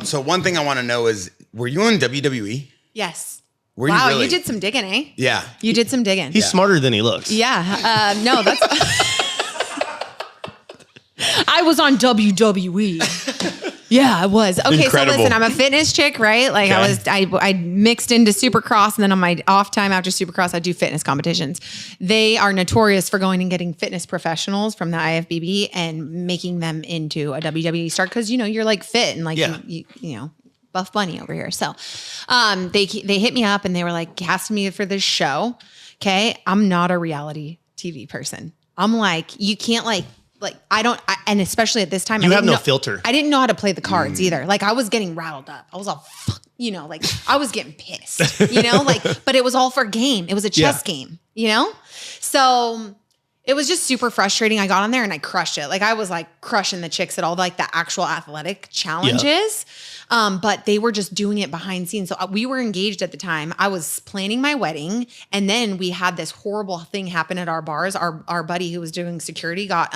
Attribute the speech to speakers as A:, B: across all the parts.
A: So one thing I want to know is, were you in WWE?
B: Yes.
A: Were
B: wow,
A: you really?
B: You did some digging, eh?
A: Yeah.
B: You did some digging.
C: He's smarter than he looks.
B: Yeah. No, that's... I was on WWE. Yeah, I was. Okay,
A: Incredible.
B: so listen, I'm a fitness chick, right? Like I mixed into Supercross, and then on my off time after Supercross, I do fitness competitions. They are notorious for going and getting fitness professionals from the IFBB and making them into a WWE star because, you know, you're like fit and like, you know, Buff Bunny over here. So they hit me up and they were like casting me for this show. Okay. I'm not a reality TV person. I'm like, you can't and especially at this time,
C: You have no filter.
B: I didn't know how to play the cards either. Like I was getting rattled up. I was all, you know, like I was getting pissed, you know, like, but it was all for game. It was a chess game, you know? So it was just super frustrating. I got on there and I crushed it. Like I was like crushing the chicks at all like the actual athletic challenges. But they were just doing it behind scenes. So we were engaged at the time. I was planning my wedding. And then we had this horrible thing happen at our bars. Our buddy who was doing security got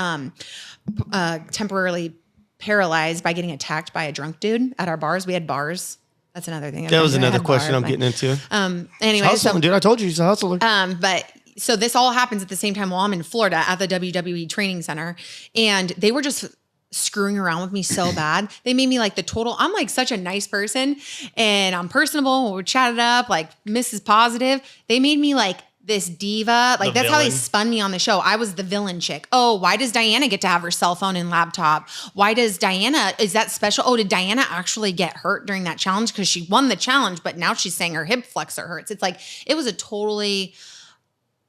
B: temporarily paralyzed by getting attacked by a drunk dude at our bars. We had bars. That's another thing.
C: That was another question I'm getting into.
B: Anyway,
C: hustling, dude. I told you he's a hustler.
B: So this all happens at the same time while I'm in Florida at the WWE training center. And they were just screwing around with me so bad. They made me like I'm like such a nice person and I'm personable. We chatted up like Mrs. Positive. They made me like this diva. Like that's how they spun me on the show. I was the villain chick. Oh, why does Dianna get to have her cell phone and laptop? Why does Dianna, is that special? Oh, did Dianna actually get hurt during that challenge? Because she won the challenge, but now she's saying her hip flexor hurts. It's like, it was a totally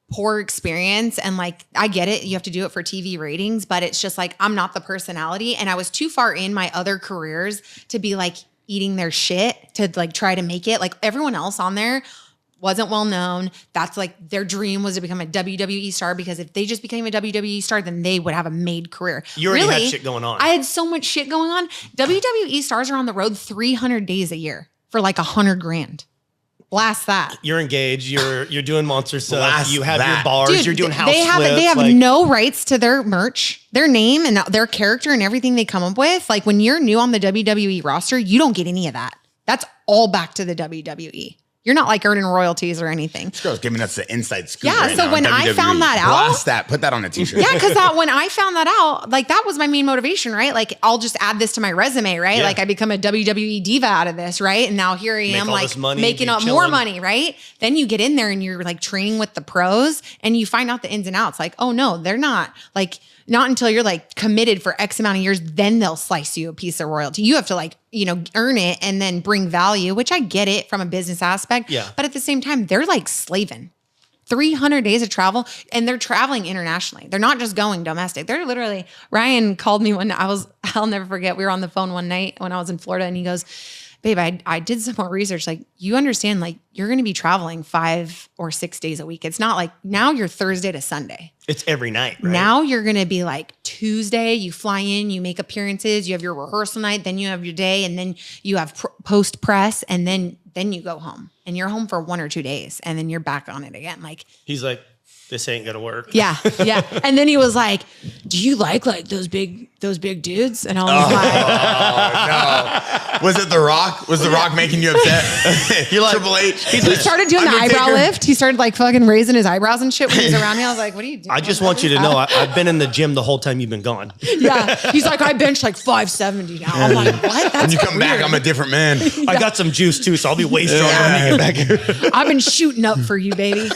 B: poor experience. And like, I get it. You have to do it for TV ratings, but it's just like, I'm not the personality. And I was too far in my other careers to be like eating their shit to like try to make it. Like everyone else on there wasn't well known. That's like their dream was to become a WWE star, because if they just became a WWE star, then they would have a made career.
C: You already had shit going on.
B: I had so much shit going on. WWE stars are on the road 300 days a year for like $100,000. Blast that.
C: You're engaged. You're doing monster stuff.
A: Blast
C: you have
A: that.
C: your bars.
B: Dude,
C: you're doing house
B: they have
C: flips,
B: no rights to their merch, their name, and their character and everything they come up with. Like when you're new on the WWE roster, you don't get any of that. That's all back to the WWE. You're not like earning royalties or anything.
A: This girl's giving us the inside scoop.
B: Yeah,
A: right
B: so
A: now
B: when
A: on
B: I
A: WWE.
B: found that out,
A: blast that, put that on a t-shirt.
B: Yeah, because when I found that out, like that was my main motivation, right? Like I'll just add this to my resume, right?
C: Yeah.
B: Like I become a WWE diva out of this, right? And now here I am, like making up more money, right? Then you get in there and you're like training with the pros, and you find out the ins and outs. Like, oh no, they're not like. Not until you're like committed for X amount of years, then they'll slice you a piece of royalty. You have to like, you know, earn it and then bring value, which I get it from a business aspect.
C: Yeah.
B: But at the same time, they're like slaving. 300 days of travel, and they're traveling internationally. They're not just going domestic. They're literally, Ryan called me I'll never forget. We were on the phone one night when I was in Florida, and he goes, babe, I did some more research. Like, you understand, like, you're going to be traveling 5 or 6 days a week. It's not like now you're Thursday to Sunday.
C: It's every night, right?
B: Now you're going to be like Tuesday, you fly in, you make appearances, you have your rehearsal night, then you have your day, and then you have post press, and then you go home, and you're home for 1 or 2 days, and then you're back on it again. Like,
C: he's like, this ain't gonna work.
B: Yeah. And then he was like, do you like those big dudes? And I was like,
A: no. Was it The Rock? Was The Rock making you upset?
C: You're like,
A: Triple H.
B: He started doing the eyebrow lift. He started like fucking raising his eyebrows and shit when he was around me. I was like, what are you doing?
C: I just want you to know, I've been in the gym the whole time you've been gone.
B: Yeah. He's like, I bench like 570 now. I'm like, what? That's
A: when you come back, I'm a different man.
C: I got some juice too, so I'll be way stronger when you get back here.
B: I've been shooting up for you, baby.